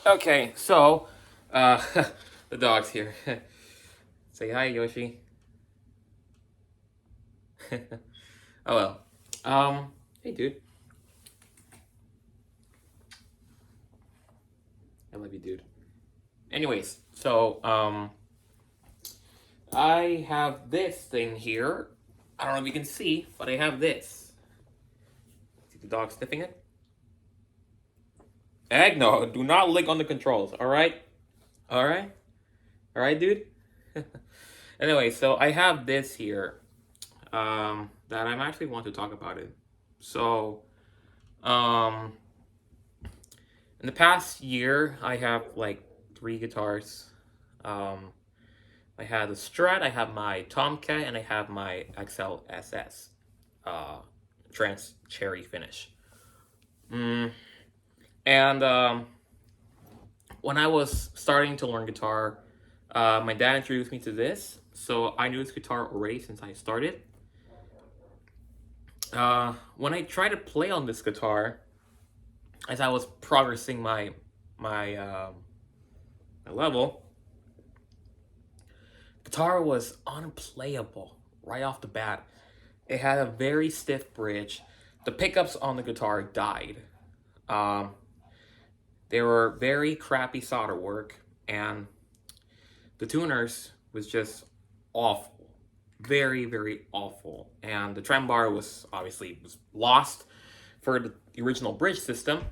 Okay, so, uh, the dog's here. Say hi, Yoshi. Oh well. Hey, dude. I love you, dude. Anyways, so, I have this thing here. I don't know if you can see, but I have this. See the dog sniffing it? Egg, no, do not lick on the controls, alright? Alright? Alright, dude? Anyway, so I have this here, that I'm actually want to talk about it. So, um, in the past year, I have like three guitars. Um, I had the Strat, I have my Tomcat, and I have my XL SS, uh, Trans Cherry Finish. Mm, and when I was starting to learn guitar, my dad introduced me to this, so I knew this guitar already since I started. When I tried to play on this guitar, as I was progressing my my level, guitar was unplayable right off the bat. It had a very stiff bridge. The pickups on the guitar died. Um, they were very crappy solder work, and the tuners was just awful, very very awful. And the trem bar was obviously was lost for the original bridge system.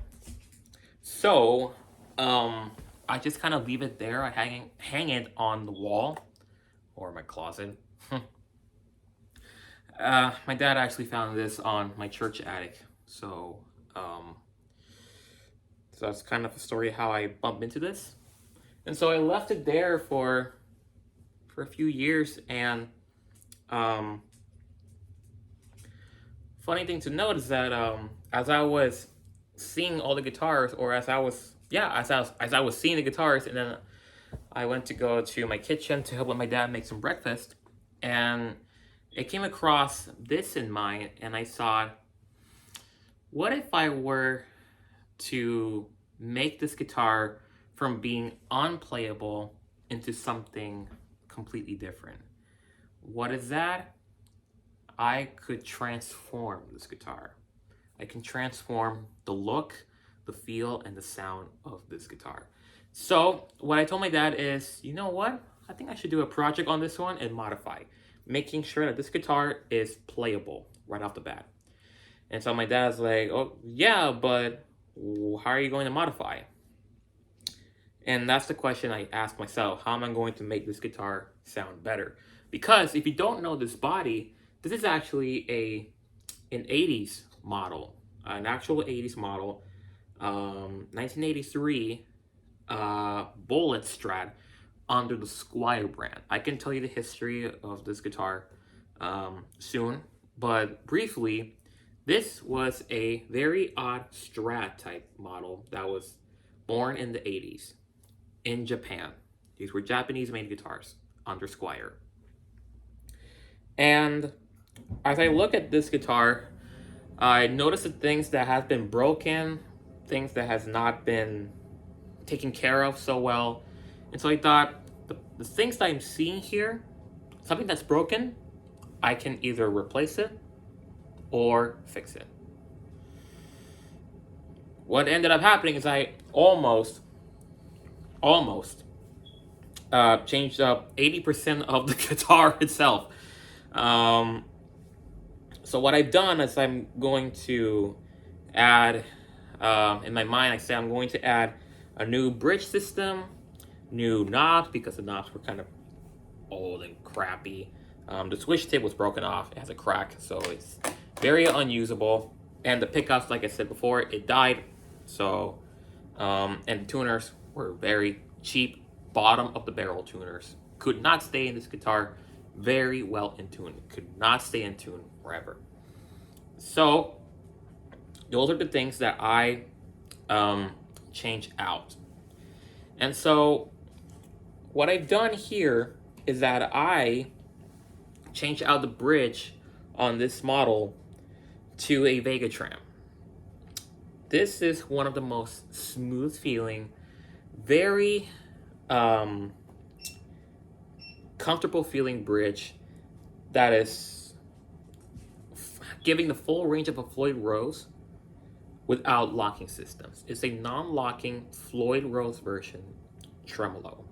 So, I just kind of leave it there. I hang it on the wall or my closet. My dad actually found this on my church attic, um, so that's kind of a story how I bumped into this. And so I left it there for a few years. And um, funny thing to note is that as I was seeing all the guitars, or as I was seeing the guitars, and then I went to go to my kitchen to help my dad make some breakfast, and I came across this in mind, and I thought, what if I were to make this guitar from being unplayable into something completely different? What is that? I could transform this guitar. I can transform the look, the feel, and the sound of this guitar. So, what I told my dad is, you know what? I think I should do a project on this one and modify, making sure that this guitar is playable right off the bat. And so my dad's like, oh, yeah, but how are you going to modify? And that's the question I ask myself. How am I going to make this guitar sound better? Because if you don't know this body, this is actually an 80s model, an actual 80s model, 1983 Bullet Strat under the Squire brand. I can tell you the history of this guitar soon, but briefly, this was a very odd Strat type model that was born in the 80s in Japan. These were Japanese made guitars under Squire. And as I look at this guitar, I notice the things that have been broken, things that has not been taken care of so well. And so I thought, the things that I'm seeing here, something that's broken, I can either replace it or fix it. What ended up happening is I almost changed up 80% of the guitar itself. Um, so what I've done is I'm going to add, in my mind, I say I'm going to add a new bridge system, new knobs, because the knobs were kind of old and crappy. The switch tip was broken off. It has a crack, so it's very unusable. And the pickups, like I said before, it died. So, and the tuners were very cheap, bottom of the barrel tuners. Could not stay in this guitar very well in tune. Could not stay in tune forever. So, those are the things that I change out. And so, what I've done here is that I change out the bridge on this model to a Vega Tram. This is one of the most smooth feeling, very um, comfortable feeling bridge that is giving the full range of a Floyd Rose without locking systems. It's a non-locking Floyd Rose version tremolo,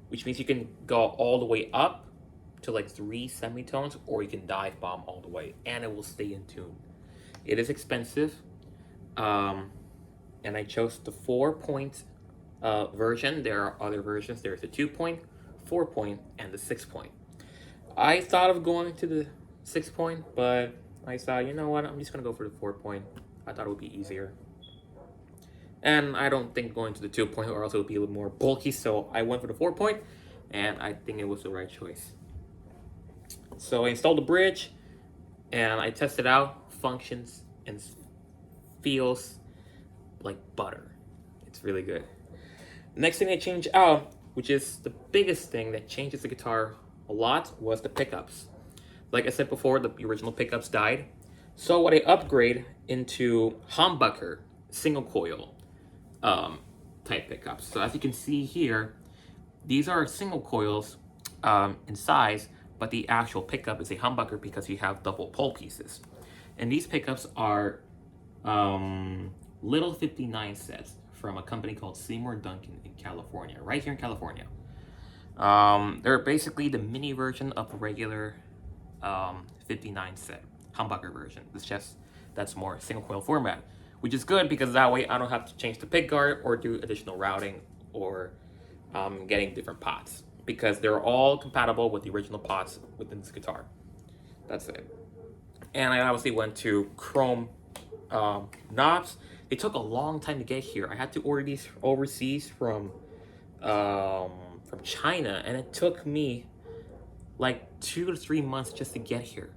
which means you can go all the way up to like 3 semitones, or you can dive bomb all the way, and it will stay in tune. It is expensive, and I chose the 4-point version. There are other versions. There's the 2-point, 4-point, and the 6-point. I thought of going to the 6-point, but I thought, you know what, I'm just gonna go for the 4-point. I thought it would be easier. And I don't think going to the 2-point or else it would be a little more bulky, so I went for the 4-point, and I think it was the right choice. So I installed the bridge, and I tested out, functions, and feels like butter. It's really good. Next thing I changed out, which is the biggest thing that changes the guitar a lot, was the pickups. Like I said before, the original pickups died. So what I upgrade into humbucker single coil type pickups. So as you can see here, these are single coils in size, but the actual pickup is a humbucker because you have double pole pieces. And these pickups are little 59 sets from a company called Seymour Duncan in California, right here in California. They're basically the mini version of the regular 59 set humbucker version. It's just that's more single coil format, which is good because that way I don't have to change the pick guard or do additional routing or getting different pots, because they're all compatible with the original pots within this guitar. That's it. And I obviously went to chrome knobs. It took a long time to get here. I had to order these overseas from China, and it took me like 2 to 3 months just to get here.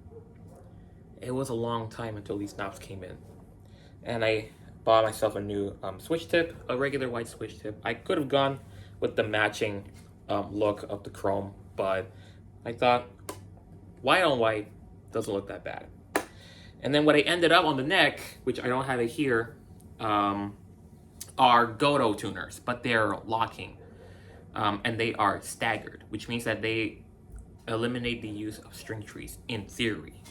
It was a long time until these knobs came in. And I bought myself a new switch tip, a regular white switch tip. I could have gone with the matching look of the chrome, but I thought white on white doesn't look that bad. And then what I ended up on the neck, which I don't have it here, are Goto tuners, but they're locking. And they are staggered, which means that they eliminate the use of string trees, in theory.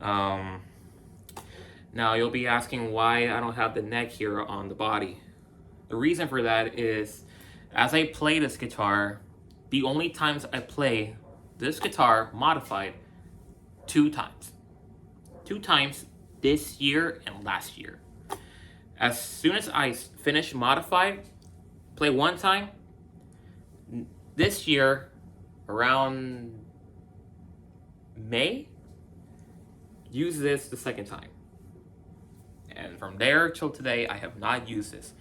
Now you'll be asking why I don't have the neck here on the body. The reason for that is, as I play this guitar, the only times I play this guitar modified 2 times. 2 times this year and last year. As soon as I finish modified, play 1 time. This year, around May, use this the 2nd time. And from there till today, I have not used this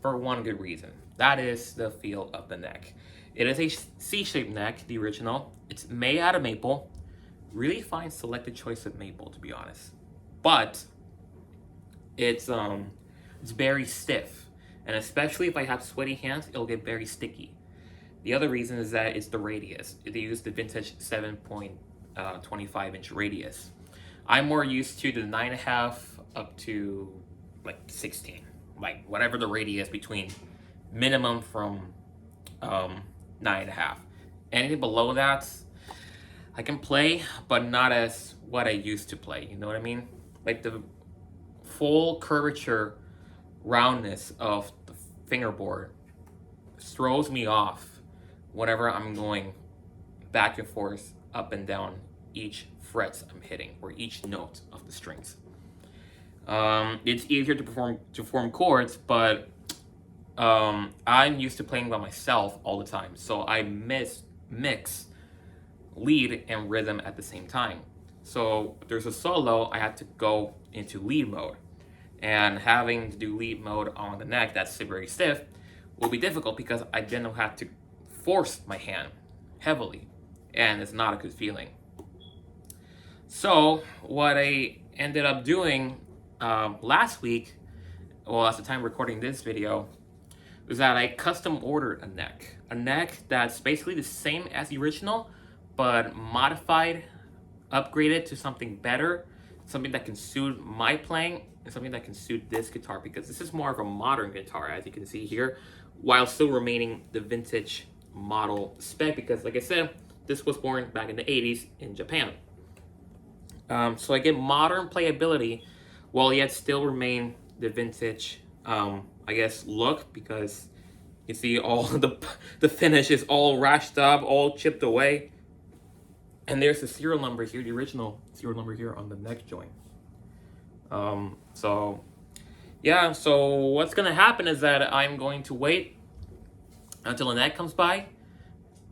for one good reason. That is the feel of the neck. It is a C-shaped neck, the original. It's made out of maple. Really fine selected choice of maple, to be honest. But it's very stiff. And especially if I have sweaty hands, it'll get very sticky. The other reason is that it's the radius. They use the vintage 7.25 inch radius. I'm more used to the 9.5 up to like 16, like whatever the radius between minimum from 9.5. Anything below that, I can play, but not as what I used to play. You know what I mean? Like the full curvature roundness of the fingerboard throws me off whenever I'm going back and forth, up and down each frets I'm hitting, or each note of the strings. It's easier to form chords, but I'm used to playing by myself all the time, so I mix lead and rhythm at the same time. So if there's a solo, I have to go into lead mode, and having to do lead mode on the neck that's very stiff will be difficult because I then have to force my hand heavily, and it's not a good feeling. So what I ended up doing last week, well, at the time recording this video, was that I custom ordered a neck that's basically the same as the original, but modified, upgraded to something better, something that can suit my playing and something that can suit this guitar, because this is more of a modern guitar, as you can see here, while still remaining the vintage model spec, because like I said, this was born back in the 80s in Japan. So I get modern playability while yet still remain the vintage, I guess, look, because you see all the finish is all rashed up, all chipped away. And there's the serial number here, the original serial number here on the neck joint. So yeah, so what's gonna happen is that I'm going to wait until the neck comes by.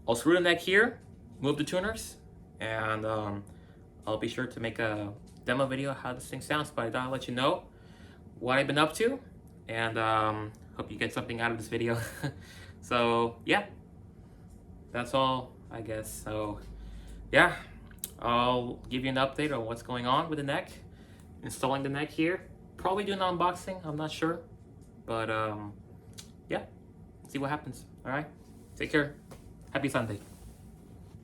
I'll screw the neck here, move the tuners, and I'll be sure to make a demo video how this thing sounds, but I'll let you know what I've been up to, and hope you get something out of this video. So yeah, that's all, I guess. So yeah, I'll give you an update on what's going on with the neck, installing the neck here, probably do an unboxing, I'm not sure, but yeah, see what happens. All right, take care, happy Sunday.